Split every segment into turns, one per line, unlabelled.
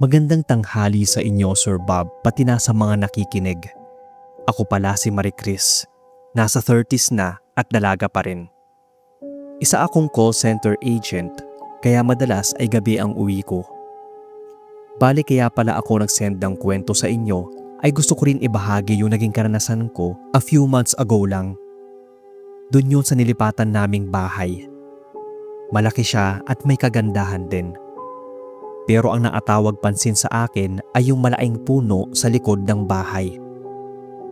Magandang tanghali sa inyo, Sir Bob, pati na sa mga nakikinig. Ako pala si Marie Chris. Nasa 30s na at dalaga pa rin. Isa akong call center agent, kaya madalas ay gabi ang uwi ko. Bali kaya pala ako nag-send ng kwento sa inyo ay gusto ko rin ibahagi yung naging karanasan ko a few months ago lang. Doon yun sa nilipatan naming bahay. Malaki siya at may kagandahan din. Pero ang naatawag pansin sa akin ay yung malaking puno sa likod ng bahay.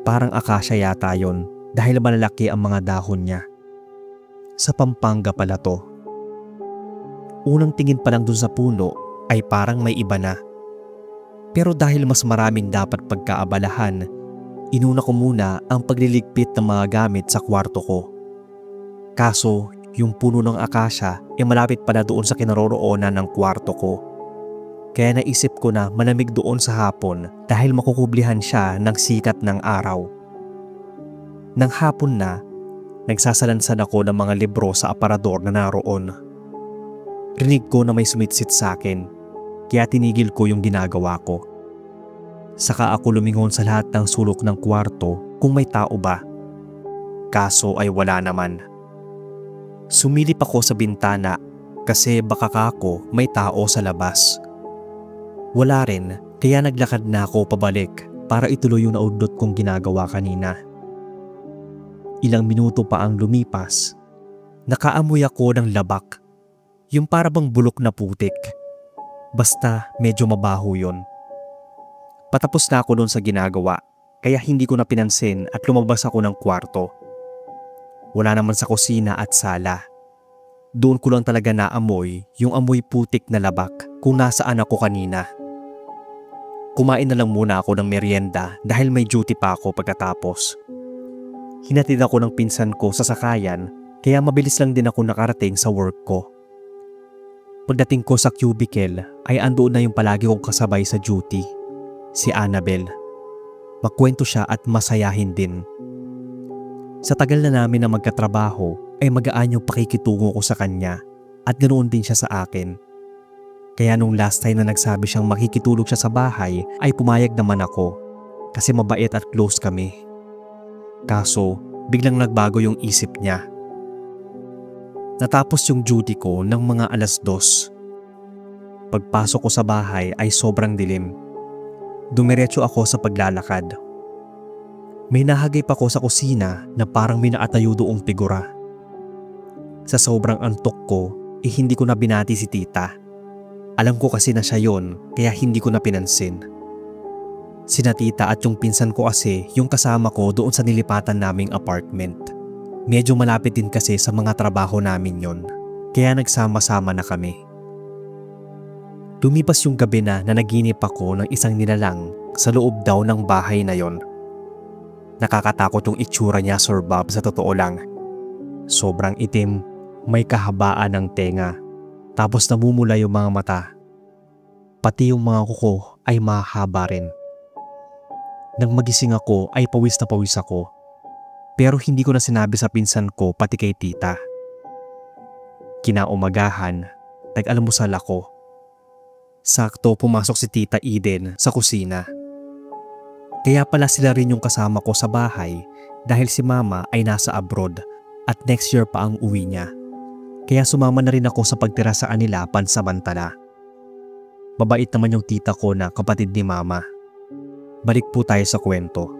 Parang akasya yata yon dahil malalaki ang mga dahon niya. Sa Pampanga pala to. Unang tingin pa lang dun sa puno ay parang may iba na. Pero dahil mas maraming dapat pagkaabalahan, inuna ko muna ang pagliligpit ng mga gamit sa kwarto ko. Kaso yung puno ng akasya ay malapit pala doon sa kinaroroonan ng kwarto ko. Kaya naisip ko na malamig doon sa hapon dahil makukublihan siya ng sikat ng araw. Nang hapon na, nagsasalansan ako ng mga libro sa aparador na naroon. Rinig ko na may sumitsit sa akin, kaya tinigil ko yung ginagawa ko. Saka ako lumingon sa lahat ng sulok ng kwarto kung may tao ba. Kaso ay wala naman. Sumilip ako sa bintana kasi baka kako may tao sa labas. Wala rin, kaya naglakad na ako pabalik para ituloy yung naudlot kong ginagawa kanina. Ilang minuto pa ang lumipas, nakaamoy ako ng labak, yung parabang bulok na putik. Basta medyo mabaho yun. Patapos na ako doon sa ginagawa, kaya hindi ko na pinansin at lumabas ako ng kwarto. Wala naman sa kusina at sala. Doon ko lang talaga naamoy yung amoy putik na labak kung nasaan ako kanina. Kumain na lang muna ako ng merienda dahil may duty pa ako pagkatapos. Hinatid ako ng pinsan ko sa sakayan kaya mabilis lang din ako nakarating sa work ko. Pagdating ko sa cubicle ay andoon na yung palagi kong kasabay sa duty, si Annabel. Magkwento siya at masayahin din. Sa tagal na namin na magkatrabaho ay magaan yung pakikitungo ko sa kanya at ganoon din siya sa akin. Kaya nung last time na nagsabi siyang makikitulog siya sa bahay ay pumayag naman ako kasi mabait at close kami. Kaso biglang nagbago yung isip niya. Natapos yung duty ko ng mga 2:00. Pagpasok ko sa bahay ay sobrang dilim. Dumiretso ako sa paglalakad. May nahagip ako sa kusina na parang may naatayo doong figura. Sa sobrang antok ko, hindi ko na binati si tita. Alam ko kasi na siya yon kaya hindi ko na pinansin. Sina tita at yung pinsan ko kasi yung kasama ko doon sa nilipatan naming apartment. Medyo malapit din kasi sa mga trabaho namin yon, kaya nagsama-sama na kami. Lumipas yung gabi na naginip ako ng isang nilalang sa loob daw ng bahay na yon. Nakakatakot yung itsura niya, Sir Bob, sa totoo lang. Sobrang itim, may kahabaan ng tenga, tapos namumula yung mga mata. Pati yung mga kuko ay mahaba rin. Nang magising ako ay pawis na pawis ako. Pero hindi ko na sinabi sa pinsan ko pati kay tita. Kinaumagahan, nag-almusal ako. Sakto pumasok si Tita Eden sa kusina. Kaya pala sila rin yung kasama ko sa bahay dahil si Mama ay nasa abroad at next year pa ang uwi niya. Kaya sumama na rin ako sa pagtira sa kanila pansamantala. Mabait naman yung tita ko na kapatid ni Mama. Balik po tayo sa kwento.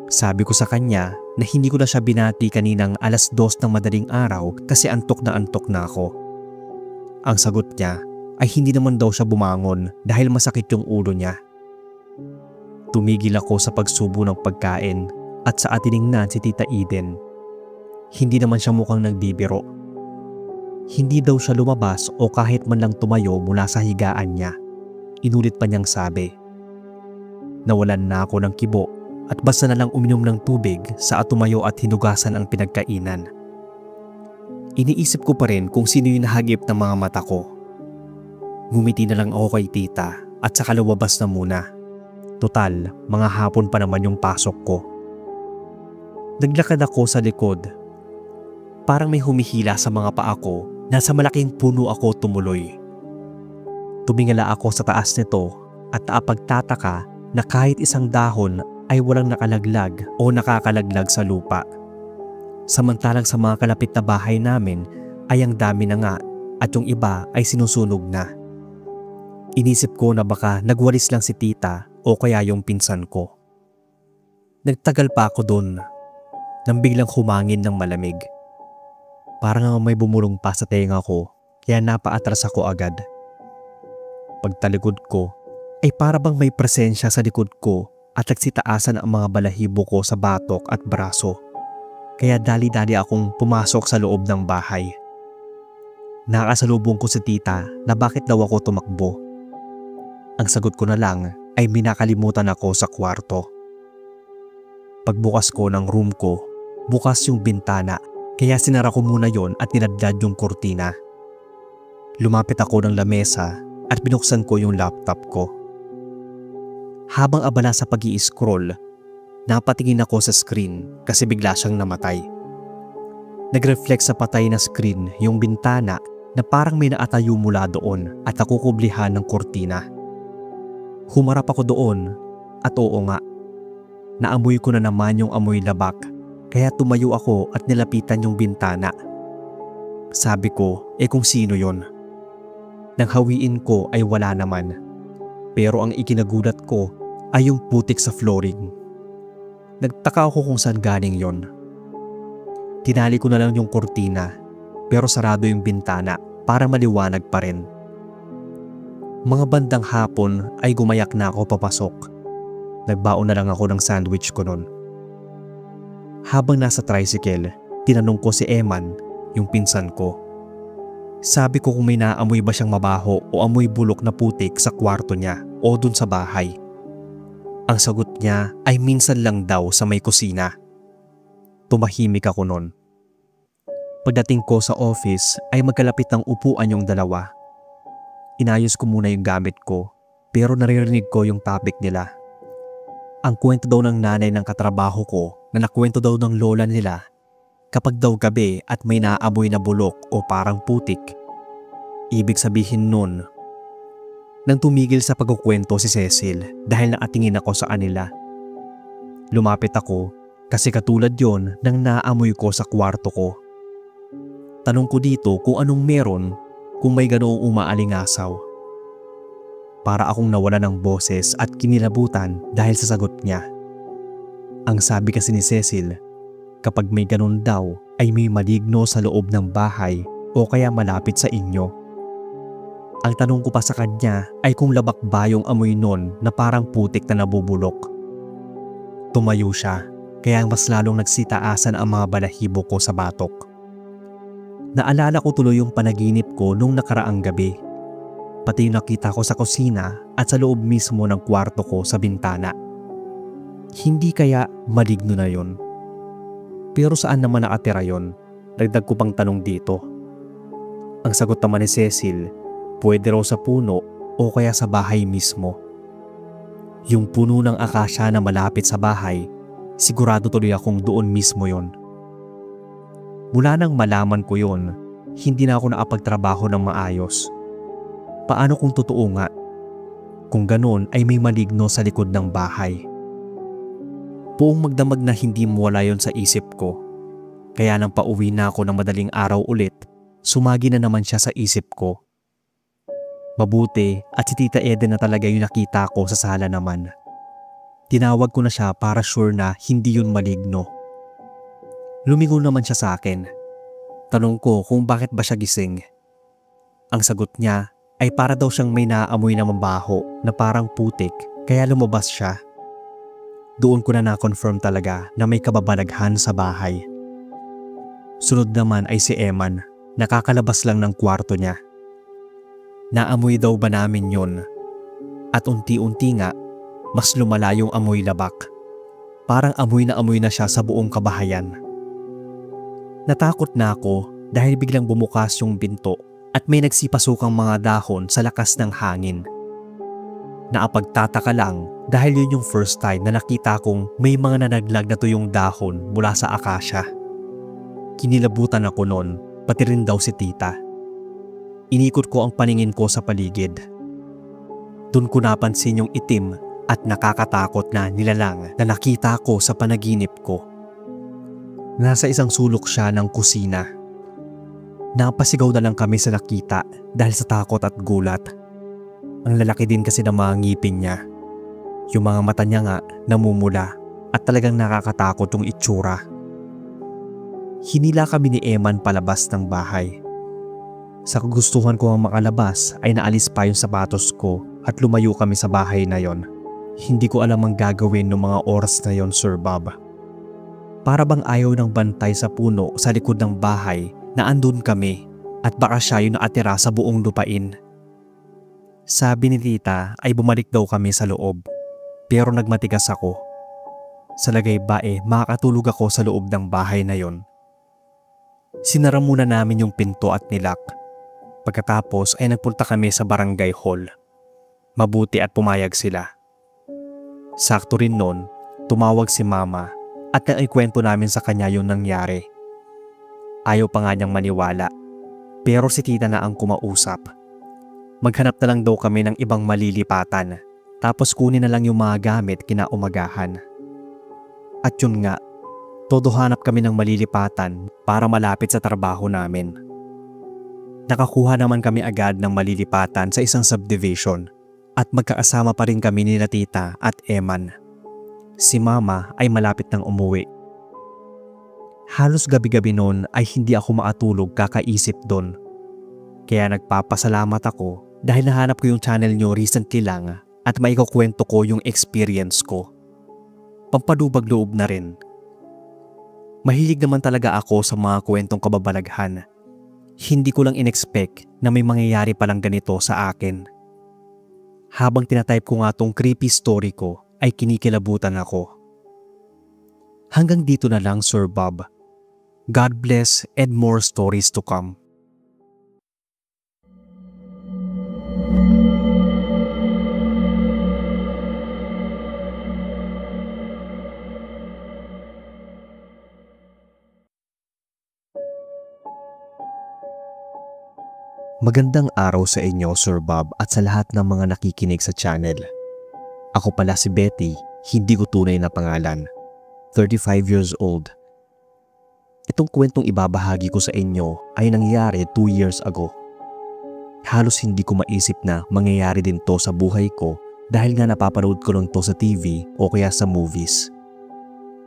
Sabi ko sa kanya na hindi ko na siya binati kaninang 2:00 ng madaling araw kasi antok na ako. Ang sagot niya ay hindi naman daw siya bumangon dahil masakit yung ulo niya. Tumigil ako sa pagsubo ng pagkain at sa atiningnan si Tita Eden. Hindi naman siya mukhang nagbibiro. Hindi daw siya lumabas o kahit man lang tumayo mula sa higaan niya. Inulit pa niyang sabi. Nawalan na ako ng kibo at basta na lang uminom ng tubig sa tumayo at hinugasan ang pinagkainan. Iniisip ko pa rin kung sino yung nahagip ng mga mata ko. Ngumiti na lang ako kay tita at saka lumabas na muna. Total, mga hapon pa naman yung pasok ko. Naglakad ako sa likod. Parang may humihila sa mga paa ko. Nasa malaking puno ako tumuloy. Tumingala ako sa taas nito at naapagtataka na kahit isang dahon ay walang nakalaglag o nakakalaglag sa lupa. Samantalang sa mga kalapit na bahay namin ay ang dami na nga at yung iba ay sinusunog na. Inisip ko na baka nagwalis lang si tita o kaya yung pinsan ko. Nagtagal pa ako doon nang biglang humangin ng malamig. Parang may bumulong pa sa tenga ko kaya napaatras ako agad. Pagtalikod ko ay para bang may presensya sa likod ko at nagsitaasan ang mga balahibo ko sa batok at braso. Kaya dali-dali akong pumasok sa loob ng bahay. Nakasalubong ko si tita na bakit daw ako tumakbo. Ang sagot ko na lang ay minakalimutan ako sa kwarto. Pagbukas ko ng room ko, bukas yung bintana kaya sinara ko muna yon at niladlad yung kurtina. Lumapit ako ng lamesa at binuksan ko yung laptop ko. Habang abala sa pag-i-scroll, napatingin ako sa screen kasi bigla siyang namatay. Nag-reflect sa patay na screen yung bintana na parang may naatayo mula doon at nakukublihan ng kurtina. Humarap ako doon at oo nga, naamoy ko na naman yung amoy labak kaya tumayo ako at nilapitan yung bintana. Sabi ko, kung sino yon? Nang hawiin ko ay wala naman. Pero ang ikinagulat ko ay yung putik sa flooring. Nagtaka ako kung saan galing yon. Tinali ko na lang yung kurtina pero sarado yung bintana para maliwanag pa rin. Mga bandang hapon ay gumayak na ako papasok. Nagbaon na lang ako ng sandwich ko nun. Habang nasa tricycle, tinanong ko si Eman, yung pinsan ko. Sabi ko kung may naamoy ba siyang mabaho o amoy bulok na putik sa kwarto niya o dun sa bahay. Ang sagot niya ay minsan lang daw sa may kusina. Tumahimik ako nun. Pagdating ko sa office ay magkalapit ng upuan yung dalawa. Inayos ko muna yung gamit ko pero naririnig ko yung topic nila. Ang kwento daw ng nanay ng katrabaho ko na nakwento daw ng lola nila kapag daw gabi at may naamoy na bulok o parang putik. Ibig sabihin nun, nang tumigil sa pagkukwento si Cecil dahil nakatingin ako sa kanila. Lumapit ako kasi katulad yon ng naamoy ko sa kwarto ko. Tanong ko dito kung anong meron kung may ganoong umaalingasaw. Para akong nawala ng boses at kinilabutan dahil sa sagot niya. Ang sabi kasi ni Cecil, kapag may ganun daw ay may maligno sa loob ng bahay o kaya malapit sa inyo. Ang tanong ko pa sa kanya ay kung labak ba yung amoy nun na parang putik na nabubulok. Tumayo siya kaya mas lalong nagsitaasan ang mga balahibo ko sa batok. Naalala ko tuloy yung panaginip ko nung nakaraang gabi. Pati yung nakita ko sa kusina at sa loob mismo ng kwarto ko sa bintana. Hindi kaya maligno na yon? Pero saan naman nakatira yon? Dagdag ko pang tanong dito. Ang sagot naman ni Cecil, pwede raw sa puno o kaya sa bahay mismo. Yung puno ng akasya na malapit sa bahay, sigurado tuloy akong doon mismo yon. Mula nang malaman ko yon, hindi na ako nakapagtrabaho ng maayos. Paano kung totoo nga? Kung ganun ay may maligno sa likod ng bahay. Buong magdamag na hindi mawala yon sa isip ko. Kaya nang pauwi na ako ng madaling araw ulit, sumagi na naman siya sa isip ko. Mabuti at si Tita Eden na talaga yung nakita ko sa sala naman. Tinawag ko na siya para sure na hindi yun maligno. Lumingon naman siya sa akin. Tanong ko kung bakit ba siya gising. Ang sagot niya ay para daw siyang may naamoy na mabaho na parang putik kaya lumabas siya. Doon ko na na-confirm talaga na may kababalaghan sa bahay. Sunod naman ay si Eman, nakakalabas lang ng kwarto niya. Naamoy daw ba namin yon? At unti-unti nga, mas lumala yung amoy labak. Parang amoy na siya sa buong kabahayan. Natakot na ako dahil biglang bumukas yung pinto at may nagsipasukang mga dahon sa lakas ng hangin. Naapagtataka lang dahil yun yung first time na nakita kong may mga nanaglag na tuyong dahon mula sa akasya. Kinilabutan ako noon, pati rin daw si tita. Inikot ko ang paningin ko sa paligid. Doon ko napansin yung itim at nakakatakot na nilalang na nakita ko sa panaginip ko. Nasa isang sulok siya ng kusina. Napasigaw na lang kami sa nakita dahil sa takot at gulat. Ang lalaki din kasi ng mga ngipin niya. Yung mga mata niya nga namumula at talagang nakakatakot yung itsura. Hinila kami ni Eman palabas ng bahay. Sa kagustuhan ko ang makalabas ay naalis pa yung sapatos ko at lumayo kami sa bahay na yon. Hindi ko alam ang gagawin ng mga oras na yon, Sir Bob. Para bang ayaw ng bantay sa puno sa likod ng bahay na andun kami at baka siya yung nakatira sa buong lupain. Sabi ni tita ay bumalik daw kami sa loob, pero nagmatigas ako. Sa lagay ba makakatulog ako sa loob ng bahay na yon. Sinara muna namin yung pinto at nilak. Pagkatapos ay nagpunta kami sa barangay hall. Mabuti at pumayag sila. Sakto rin nun, tumawag si mama at naikwento namin sa kanya yung nangyari. Ayaw pa nga niyang maniwala, pero si tita na ang kumausap. Maghanap na lang daw kami ng ibang malilipatan, tapos kunin na lang yung mga gamit kinaumagahan. At yun nga, todo hanap kami ng malilipatan para malapit sa trabaho namin. Nakakuha naman kami agad ng malilipatan sa isang subdivision at magkakasama pa rin kami ni tita at Eman. Si mama ay malapit nang umuwi. Halos gabi-gabi noon ay hindi ako makatulog kakaisip doon. Kaya nagpapasalamat ako dahil nahanap ko yung channel nyo recently lang at maikukwento ko yung experience ko. Pampadubag loob na rin. Mahilig naman talaga ako sa mga kwentong kababalaghan. Hindi ko lang in-expect na may mangyayari palang ganito sa akin. Habang tinatype ko nga tong creepy story ko ay kinikilabutan ako. Hanggang dito na lang, Sir Bob. God bless and more stories to come. Magandang araw sa inyo, Sir Bob, at sa lahat ng mga nakikinig sa channel. Ako pala si Betty, hindi ko tunay na pangalan. 35 years old. Itong kwentong ibabahagi ko sa inyo ay nangyari 2 years ago. Halos hindi ko maisip na mangyayari din to sa buhay ko dahil nga napapanood ko lang to sa TV o kaya sa movies.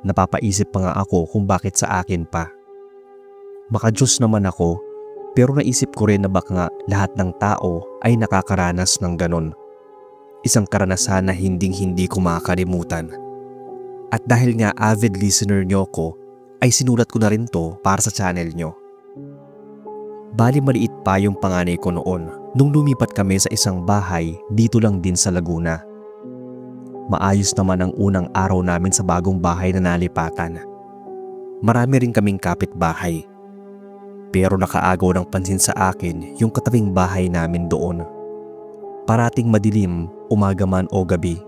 Napapaisip pa nga ako kung bakit sa akin pa. Baka Diyos naman ako, pero naisip ko rin na baka nga lahat ng tao ay nakakaranas ng ganon. Isang karanasan na hinding-hindi ko makakalimutan. At dahil nga avid listener nyo ko, ay sinulat ko na rin to para sa channel nyo. Bali maliit pa yung panganay ko noon nung lumipat kami sa isang bahay dito lang din sa Laguna. Maayos naman ang unang araw namin sa bagong bahay na nalipatan. Marami rin kaming kapitbahay. Pero nakaagaw ng pansin sa akin yung katabing bahay namin doon. Parating madilim, umaga man o gabi.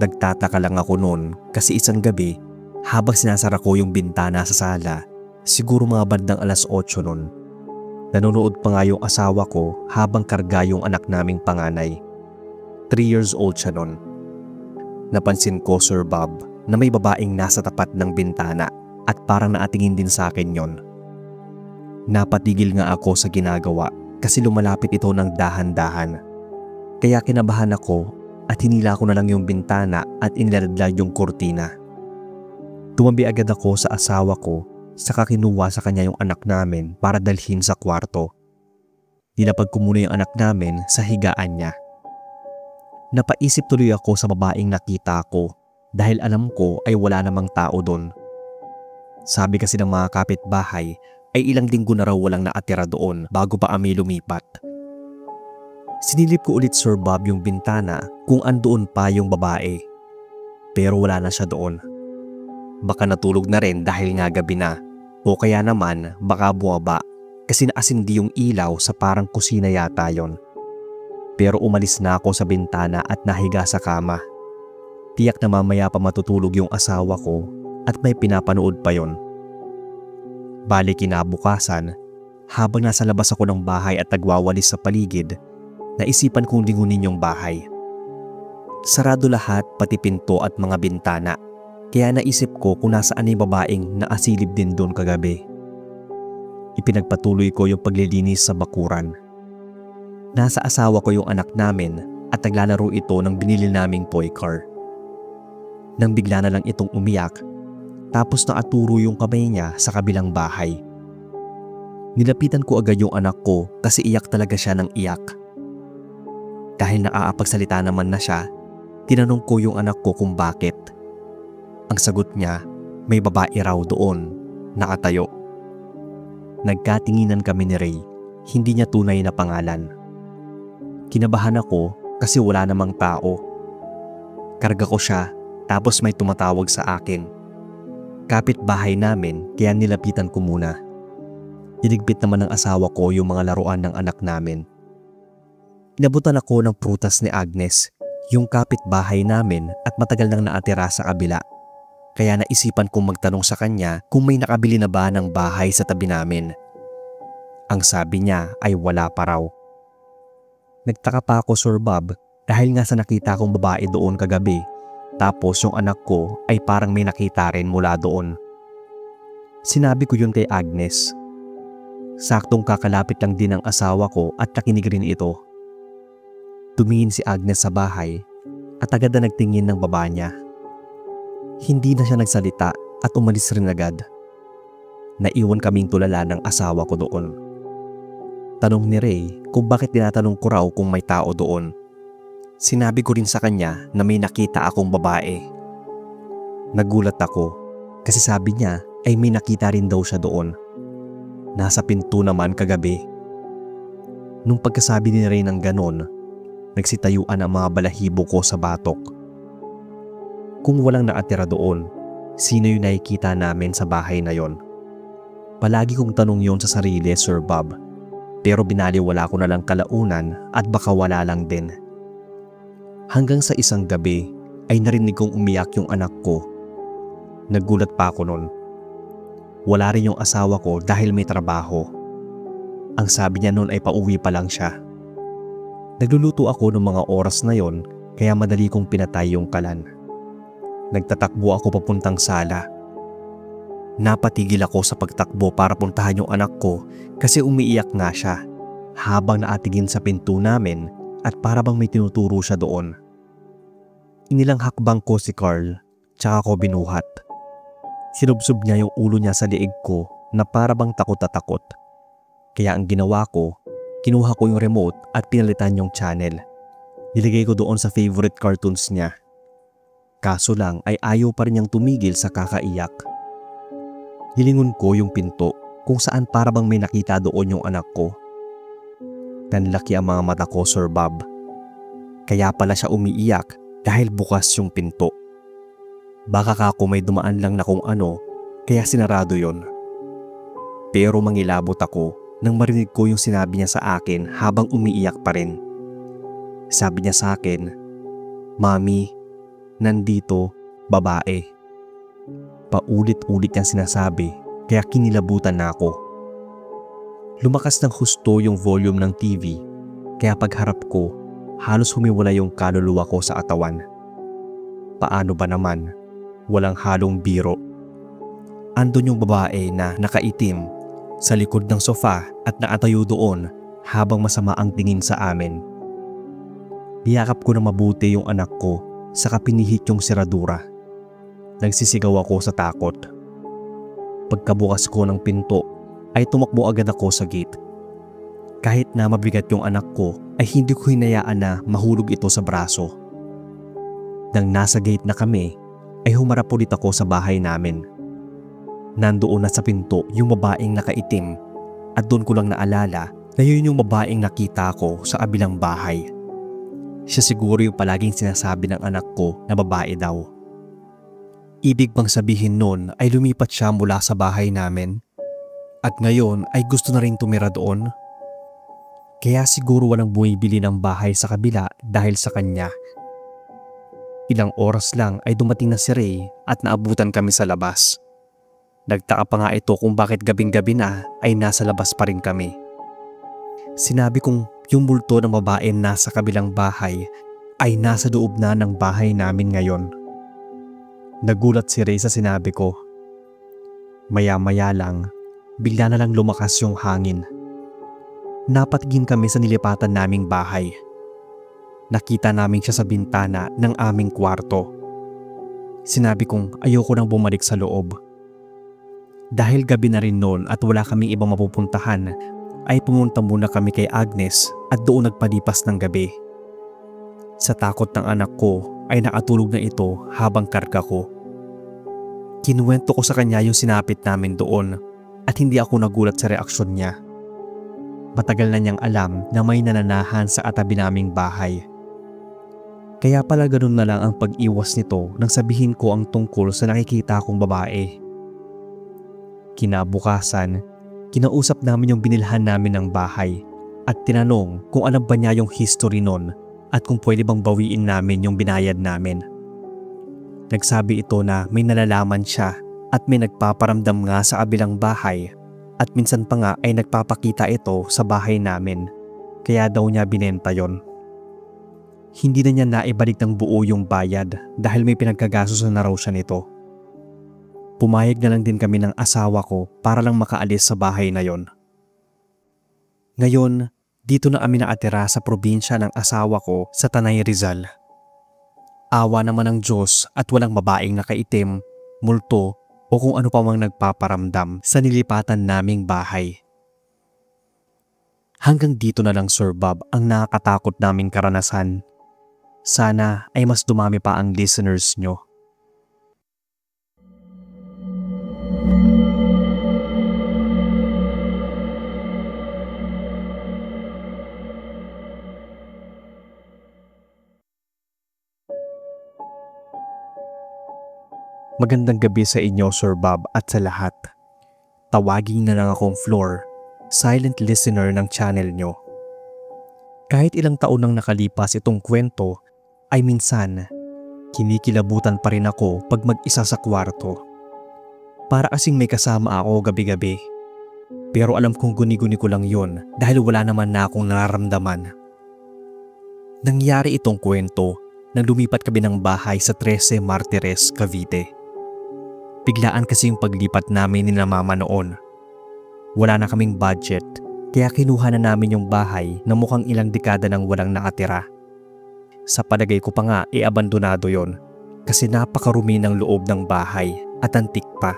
Nagtataka lang ako noon kasi isang gabi habang sinasara ko yung bintana sa sala, siguro mga bandang alas 8 noon. Nanonood pa nga yung asawa ko habang karga yung anak naming panganay. 3 years old siya noon. Napansin ko, Sir Bob, na may babaeng nasa tapat ng bintana at parang naatingin din sa akin yon. Napatigil nga ako sa ginagawa kasi lumalapit ito ng dahan-dahan. Kaya kinabahan ako at hinila ko na lang yung bintana at iniladlad yung kurtina. Tumabi agad ako sa asawa ko saka kinuha sa kanya yung anak namin para dalhin sa kwarto. Nilapag ko muna yung anak namin sa higaan niya. Napaisip tuloy ako sa babaeng nakita ko dahil alam ko ay wala namang tao doon. Sabi kasi ng mga kapitbahay ay ilang linggo na raw walang naatira doon bago pa kami lumipat. Sinilip ko ulit, Sir Bob, yung bintana kung andoon pa yung babae. Pero wala na siya doon. Baka natulog na rin dahil nga gabi na. O kaya naman baka bumaba kasi naasindi yung ilaw sa parang kusina yata yon. Pero umalis na ako sa bintana at nahiga sa kama. Tiyak na mamaya pa matutulog yung asawa ko at may pinapanood pa yon. Bali kinabukasan, habang nasa labas ako ng bahay at nagwawalis sa paligid, Naisipan kong lingunin yung bahay. Sarado lahat pati pinto at mga bintana. Kaya naisip ko kung nasaan yung babaeng naasilib din doon kagabi. Ipinagpatuloy ko yung paglilinis sa bakuran. Nasa asawa ko yung anak namin at naglalaro ito ng binili naming toy car. Nang bigla na lang itong umiyak, tapos naaturo yung kamay niya sa kabilang bahay. Nilapitan ko agad yung anak ko kasi iyak talaga siya ng iyak. Dahil nakakapagsalita naman na siya, tinanong ko yung anak ko kung bakit. Ang sagot niya, may babae raw doon, nakatayo. Nagkatinginan kami ni Ray, hindi niya tunay na pangalan. Kinabahan ako kasi wala namang tao. Karga ko siya tapos may tumatawag sa akin. Kapitbahay namin kaya nilapitan ko muna. Dinigpit naman ng asawa ko yung mga laruan ng anak namin. Inabutan ako ng prutas ni Agnes, yung kapitbahay namin at matagal nang naatira sa kabila. Kaya naisipan kong magtanong sa kanya kung may nakabili na ba ng bahay sa tabi namin. Ang sabi niya ay wala pa raw. Nagtaka pa ako, Sir Bob, dahil nga sa nakita kong babae doon kagabi, tapos yung anak ko ay parang may nakita rin mula doon. Sinabi ko yun kay Agnes. Saktong kakalapit lang din ng asawa ko at nakinig rin ito. Tumingin si Agnes sa bahay at agad na nagtingin ng baba niya. Hindi na siya nagsalita at umalis rin agad. Naiwan kaming tulala ng asawa ko doon. Tanong ni Ray kung bakit tinatanong ko raw kung may tao doon. Sinabi ko rin sa kanya na may nakita akong babae. Nagulat ako kasi sabi niya ay may nakita rin daw siya doon. Nasa pinto naman kagabi. Nung pagkasabi ni Ray ng ganon, nagsitayuan ang mga balahibo ko sa batok. Kung walang naatira doon, sino yung nakikita namin sa bahay na yon? Palagi kong tanong yon sa sarili, Sir Bob. Pero binaliwala ko na lang kalaunan at baka wala lang din. Hanggang sa isang gabi ay narinig kong umiyak yung anak ko. Nagulat pa ako nun. Wala rin yung asawa ko dahil may trabaho. Ang sabi niya nun ay pauwi pa lang siya. Nagluluto ako ng mga oras na yon kaya madali kong pinatay yung kalan. Nagtatakbo ako papuntang sala. Napatigil ako sa pagtakbo para puntahan yung anak ko kasi umiiyak nga siya habang naatingin sa pinto namin at para bang may tinuturo siya doon. Inilang hakbang ko si Carl tsaka ko binuhat. Sinubsob niya yung ulo niya sa liig ko na para bang takot na takot. Kaya ang ginawa ko, kinuha ko yung remote at pinalitan yung channel. Nilagay ko doon sa favorite cartoons niya. Kaso lang ay ayaw pa rin niyang tumigil sa kakaiyak. Nilingon ko yung pinto kung saan para bang may nakita doon yung anak ko. Nanlaki ang mga mata ko, Sir Bob. Kaya pala siya umiiyak dahil bukas yung pinto. Baka kako may dumaan lang na kung ano kaya sinarado yon. Pero mangilabot ako nang marinig ko yung sinabi niya sa akin habang umiiyak pa rin. Sabi niya sa akin, "Mami, nandito, babae." Paulit-ulit niyang sinasabi kaya kinilabutan na ako. Lumakas ng husto yung volume ng TV kaya pagharap ko halos humiwala yung kaluluwa ko sa katawan. Paano ba naman? Walang halong biro. Andun yung babae na nakaitim sa likod ng sofa at nakatayo doon habang masama ang tingin sa amin. Niyakap ko na mabuti yung anak ko saka pinihit yung seradura. Nagsisigaw ako sa takot. Pagkabukas ko ng pinto ay tumakbo agad ako sa gate. Kahit na mabigat yung anak ko ay hindi ko hinayaan na mahulog ito sa braso. Nang nasa gate na kami ay humarap ulit ako sa bahay namin. Nandoon na sa pinto yung babaeng nakaitim at doon ko lang naalala na yun yung babaeng nakita ko sa kabilang bahay. Siya siguro yung palaging sinasabi ng anak ko na babae daw. Ibig bang sabihin nun ay lumipat siya mula sa bahay namin at ngayon ay gusto na rin tumira doon? Kaya siguro walang bumibili ng bahay sa kabila dahil sa kanya. Ilang oras lang ay dumating na si Ray at naabutan kami sa labas. Nagtaka pa nga ito kung bakit gabing-gabi na ay nasa labas pa rin kami. Sinabi kong yung multo ng babae nasa kabilang bahay ay nasa loob na ng bahay namin ngayon. Nagulat si Ray sa sinabi ko. Maya-maya lang, bigla na lang lumakas yung hangin. Napatingin kami sa nilipatan naming bahay. Nakita namin siya sa bintana ng aming kwarto. Sinabi kong ayoko nang bumalik sa loob. Dahil gabi na rin noon at wala kaming ibang mapupuntahan, ay pumunta muna kami kay Agnes at doon nagpalipas ng gabi. Sa takot ng anak ko ay nakatulog na ito habang karga ko. Kinuwento ko sa kanya yung sinapit namin doon at hindi ako nagulat sa reaksyon niya. Matagal na niyang alam na may nananahan sa katabi naming bahay. Kaya pala ganun na lang ang pag-iwas nito nang sabihin ko ang tungkol sa nakikita kong babae. Kinabukasan, kinausap namin yung binilhan namin ng bahay at tinanong kung alam ba niya yung history nun at kung pwede bang bawiin namin yung binayad namin. Nagsabi ito na may nalalaman siya at may nagpaparamdam nga sa kabilang bahay at minsan pa nga ay nagpapakita ito sa bahay namin, kaya daw niya binenta yon. Hindi na niya naibalik ng buo yung bayad dahil may pinagkagastusan na raw siya nito. Pumayag na lang din kami ng asawa ko para lang makaalis sa bahay na yon. Ngayon, dito na kami nakatira sa probinsya ng asawa ko sa Tanay Rizal. Awa naman ng Diyos at walang babaeng nakaitim, multo o kung ano pa mang nagpaparamdam sa nilipatan naming bahay. Hanggang dito na lang Sir Bob ang nakakatakot naming karanasan. Sana ay mas dumami pa ang listeners nyo. Magandang gabi sa inyo Sir Bob at sa lahat. Tawagin na lang akong Floor, silent listener ng channel nyo. Kahit ilang taon nang nakalipas itong kwento, ay minsan, kinikilabutan pa rin ako pag mag-isa sa kwarto. Para kasing may kasama ako gabi-gabi. Pero alam kong guni-guni ko lang yun dahil wala naman na akong nararamdaman. Nangyari itong kwento nang lumipat kami ng bahay sa 13 Martires, Cavite. Biglaan kasi yung paglipat namin ni mama noon. Wala na kaming budget kaya kinuha na namin yung bahay na mukhang ilang dekada nang walang nakatira. Sa palagay ko pa nga abandonado yon kasi napakarumi ng loob ng bahay at antik pa.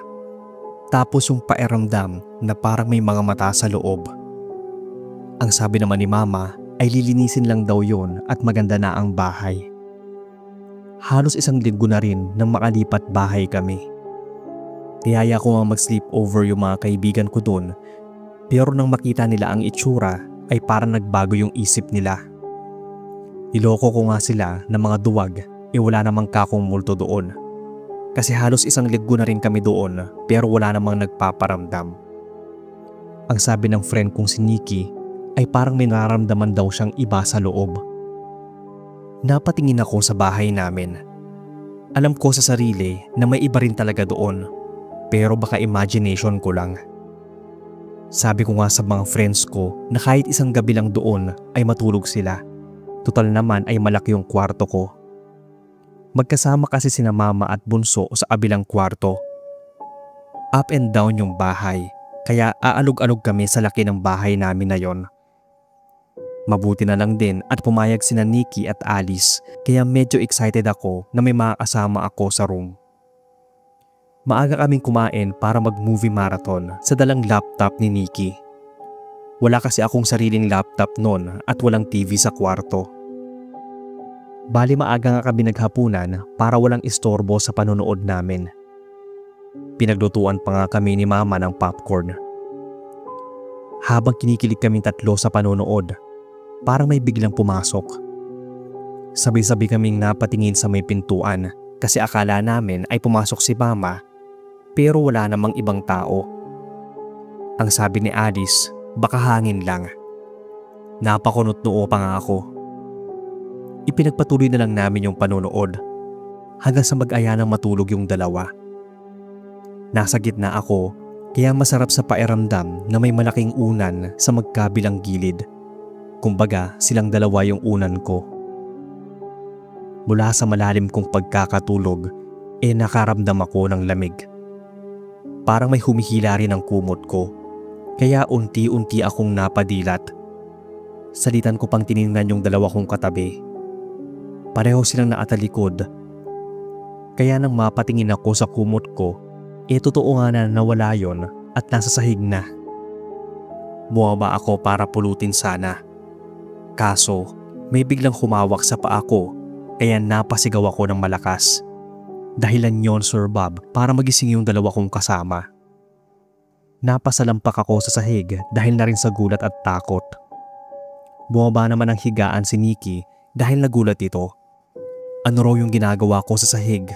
Tapos yung pakiramdam na parang may mga mata sa loob. Ang sabi naman ni mama ay lilinisin lang daw yon at maganda na ang bahay. Halos isang linggo na rin nang makalipat bahay kami. Tiyaya ko nga mag-sleepover yung mga kaibigan ko doon, pero nang makita nila ang itsura ay parang nagbago yung isip nila. Niloko ko nga sila na mga duwag wala namang kakong multo doon. Kasi halos isang linggo na rin kami doon pero wala namang nagpaparamdam. Ang sabi ng friend kong si Nikki ay parang may nararamdaman daw siyang iba sa loob. Napatingin ako sa bahay namin. Alam ko sa sarili na may iba rin talaga doon. Pero baka imagination ko lang. Sabi ko nga sa mga friends ko na kahit isang gabi lang doon ay matulog sila. Total naman ay malaki yung kwarto ko. Magkasama kasi sina mama at bunso sa kabilang kwarto. Up and down yung bahay, kaya aalog-alog kami sa laki ng bahay namin na yon. Mabuti na lang din at pumayag sina Nikki at Alice kaya medyo excited ako na may makakasama ako sa room. Maaga kaming kumain para mag-movie marathon sa dalang laptop ni Nikki. Wala kasi akong sariling laptop noon at walang TV sa kwarto. Bali maaga nga kami naghapunan para walang istorbo sa panonood namin. Pinaglutuan pa nga kami ni mama ng popcorn. Habang kinikilig kaming tatlo sa panonood, parang may biglang pumasok. Sabay-sabay kaming napatingin sa may pintuan kasi akala namin ay pumasok si mama. Pero wala namang ibang tao. Ang sabi ni Alice, baka hangin lang. Napakunot-noo pa nga ako. Ipinagpatuloy na lang namin yung panonood hanggang sa mag-aya ng matulog yung dalawa. Nasa gitna ako kaya masarap sa pakiramdam na may malaking unan sa magkabilang gilid. Kumbaga, silang dalawa yung unan ko. Mula sa malalim kong pagkakatulog, nakaramdam ako ng lamig. Parang may humihila rin ang kumot ko, kaya unti-unti akong napadilat. Salitan ko pang tiningnan yung dalawa kong katabi. Pareho silang naatalikod. Kaya nang mapatingin ako sa kumot ko, totoo nga na nawala yon at nasa sahig na. Bumaba ako para pulutin sana. Kaso, may biglang humawak sa paa ko, kaya napasigaw ako ng malakas. Dahilan yon, Sir Bob, para magising yung dalawa kong kasama. Napasalampak ako sa sahig dahil na rin sa gulat at takot. Bumaba naman ang higaan si Nikki dahil nagulat ito. Ano raw yung ginagawa ko sa sahig?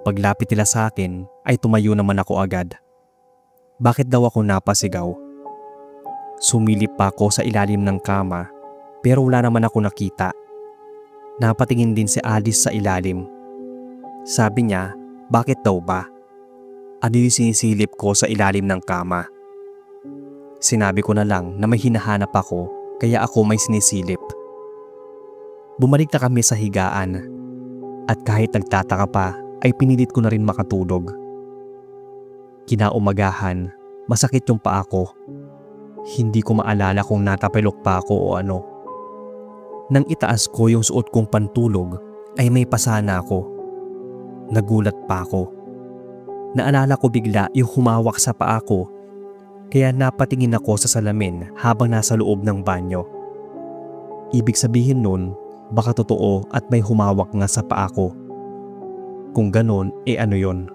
Paglapit nila sa akin ay tumayo naman ako agad. Bakit daw ako napasigaw? Sumilip pa ako sa ilalim ng kama pero wala naman ako nakita. Napatingin din si Alice sa ilalim. Sabi niya, bakit daw ba? Ano yung sinisilip ko sa ilalim ng kama? Sinabi ko na lang na may hinahanap ako kaya ako may sinisilip. Bumalik na kami sa higaan at kahit nagtataka pa ay pinilit ko na rin makatulog. Kinaumagahan, masakit yung paa ko. Hindi ko maalala kung natapilok pa ako o ano. Nang itaas ko yung suot kong pantulog ay may pasana ako. Nagulat pa ako. Naalala ko bigla yung humawak sa paa ko kaya napatingin ako sa salamin habang nasa loob ng banyo. Ibig sabihin nun, baka totoo at may humawak nga sa paa ko. Kung ganon, ano yon?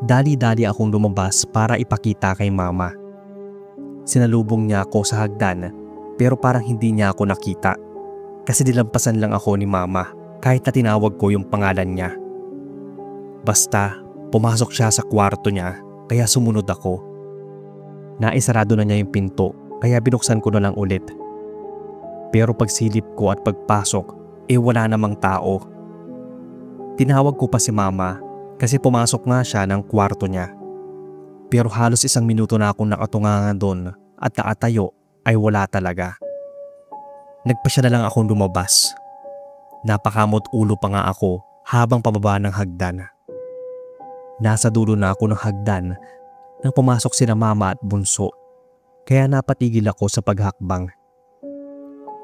Dali-dali akong lumabas para ipakita kay mama. Sinalubong niya ako sa hagdan pero parang hindi niya ako nakita kasi nilampasan lang ako ni mama kahit na tinawag ko yung pangalan niya. Basta, pumasok siya sa kwarto niya kaya sumunod ako. Naisarado na niya yung pinto kaya binuksan ko na lang ulit. Pero pagsilip ko at pagpasok, wala namang tao. Tinawag ko pa si mama kasi pumasok nga siya ng kwarto niya. Pero halos 1 minuto na akong nakatungangan doon at nakatayo ay wala talaga. Nagpasya na lang akong lumabas. Napakamot ulo pa nga ako habang pababa ng hagdan. Nasa dulo na ako ng hagdan nang pumasok sina mama at bunso kaya napatigil ako sa paghakbang.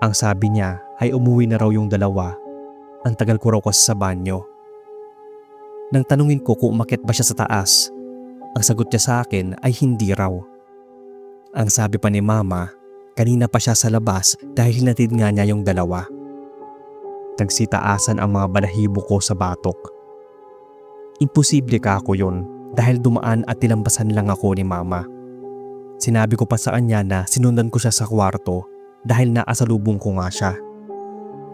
Ang sabi niya ay umuwi na raw yung dalawa. Ang tagal ko raw kasi sa banyo. Nang tanungin ko kung umakyat ba siya sa taas, ang sagot niya sa akin ay hindi raw. Ang sabi pa ni mama, kanina pa siya sa labas dahil hinatid nga niya yung dalawa. Nagsitaasan ang mga balahibo ko sa batok. Imposible ka ako yun dahil dumaan at tilambasan lang ako ni mama. Sinabi ko pa sa kanya na sinundan ko siya sa kwarto dahil naasalubong ko nga siya.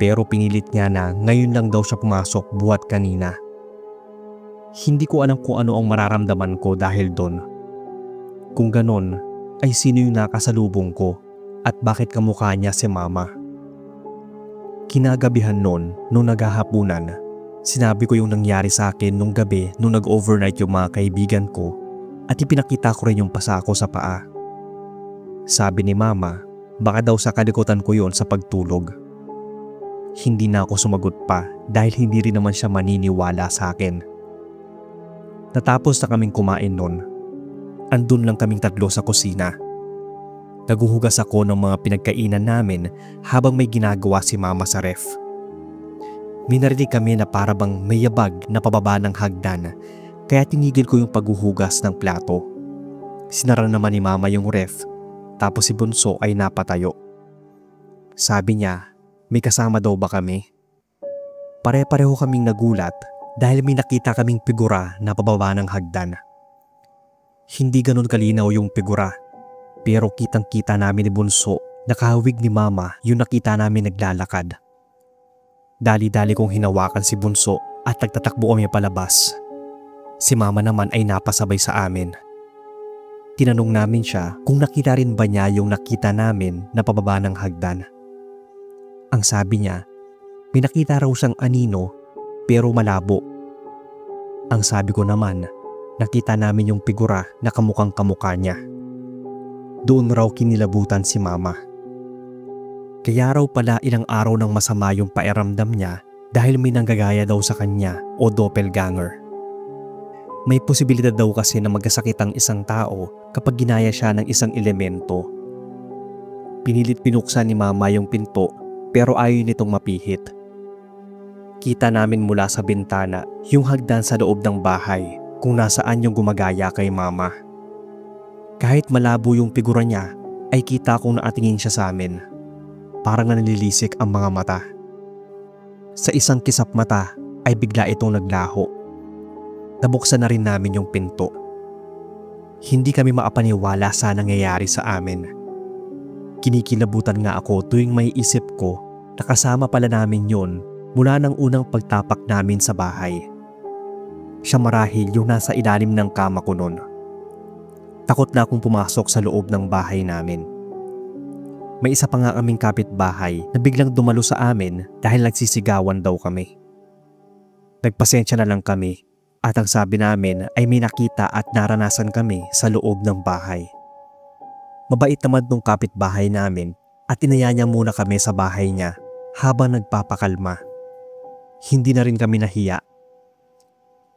Pero pinilit niya na ngayon lang daw siya pumasok buhat kanina. Hindi ko alam kung ano ang mararamdaman ko dahil doon. Kung ganon, ay sino yung nakasalubong ko at bakit kamukha niya si mama? Kinagabihan noon, nung naghahapunan, sinabi ko yung nangyari sa akin nung gabi nung nag-overnight yung mga kaibigan ko at ipinakita ko rin yung pasa ko sa paa. Sabi ni mama, baka daw sa kalikutan ko yon sa pagtulog. Hindi na ako sumagot pa dahil hindi rin naman siya maniniwala sa akin. Natapos na kaming kumain noon. Andun lang kaming tatlo sa kusina. Naguhugas ako ng mga pinagkainan namin habang may ginagawa si mama sa ref. Minarinig kami na parabang may yabag na pababa ng hagdan kaya tinigil ko yung paghuhugas ng plato. Sinara naman ni mama yung ref tapos si bunso ay napatayo. Sabi niya, may kasama daw ba kami? Pare-pareho kaming nagulat dahil may nakita kaming figura na pababa ng hagdan. Hindi ganun kalinaw yung figura pero kitang-kita namin ni bunso na kahawig ni mama yung nakita namin naglalakad. Dali-dali kong hinawakan si bunso at nagtatakbo kami palabas. Si mama naman ay napasabay sa amin. Tinanong namin siya kung nakita rin ba niya yung nakita namin na pababa ng hagdan. Ang sabi niya, may nakita raw siyang anino pero malabo. Ang sabi ko naman, nakita namin yung figura na kamukhang kamukha niya. Doon raw kinilabutan si mama. Kaya raw pala ilang araw nang masama yung pakiramdam niya dahil may nanggagaya daw sa kanya o doppelganger. May posibilidad daw kasi na magkasakit ang isang tao kapag ginaya siya ng isang elemento. Pinilit pinuksan ni Mama yung pinto pero ayaw nitong mapihit. Kita namin mula sa bintana yung hagdan sa loob ng bahay kung nasaan yung gumagaya kay Mama. Kahit malabo yung figura niya ay kita kong nakatingin siya sa amin. Parang nanlilisik ang mga mata. Sa isang kisap mata ay bigla itong naglaho. Nabuksan na rin namin yung pinto. Hindi kami makapaniwala sa nangyayari sa amin. Kinikilabutan nga ako tuwing may isip ko na kasama pala namin yon mula ng unang pagtapak namin sa bahay. Siya marahil yung nasa ilalim ng kama ko noon. Takot na akong pumasok sa loob ng bahay namin. May isa pa nga kaming kapitbahay na biglang dumalo sa amin dahil nagsisigawan daw kami. Nagpasensya na lang kami at ang sabi namin ay may nakita at naranasan kami sa loob ng bahay. Mabait naman nung kapitbahay namin at inaya niya muna kami sa bahay niya habang nagpapakalma. Hindi na rin kami nahiya.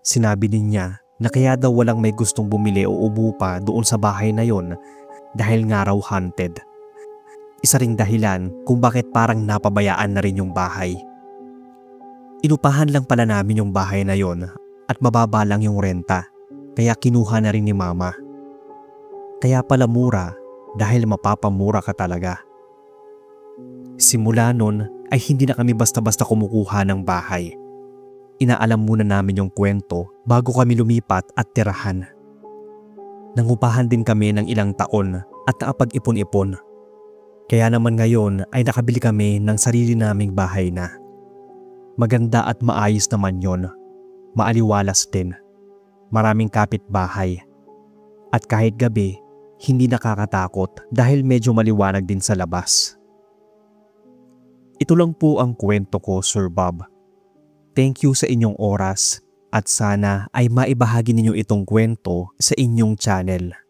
Sinabi din niya na kaya daw walang may gustong bumili o umupa doon sa bahay na yon dahil nga raw haunted. Isa ring dahilan kung bakit parang napabayaan na rin yung bahay. Inupahan lang pala namin yung bahay na yon at mababa lang yung renta kaya kinuha na rin ni Mama. Kaya pala mura dahil mapapamura ka talaga. Simula nun ay hindi na kami basta-basta kumukuha ng bahay. Inaalam muna namin yung kwento bago kami lumipat at tirahan. Nangupahan din kami ng ilang taon at nakapag-ipon-ipon. Kaya naman ngayon ay nakabili kami ng sarili naming bahay na. Maganda at maayos naman yon. Maaliwalas din. Maraming kapitbahay. At kahit gabi, hindi nakakatakot dahil medyo maliwanag din sa labas. Ito lang po ang kwento ko, Sir Bob. Thank you sa inyong oras at sana ay maibahagi ninyo itong kwento sa inyong channel.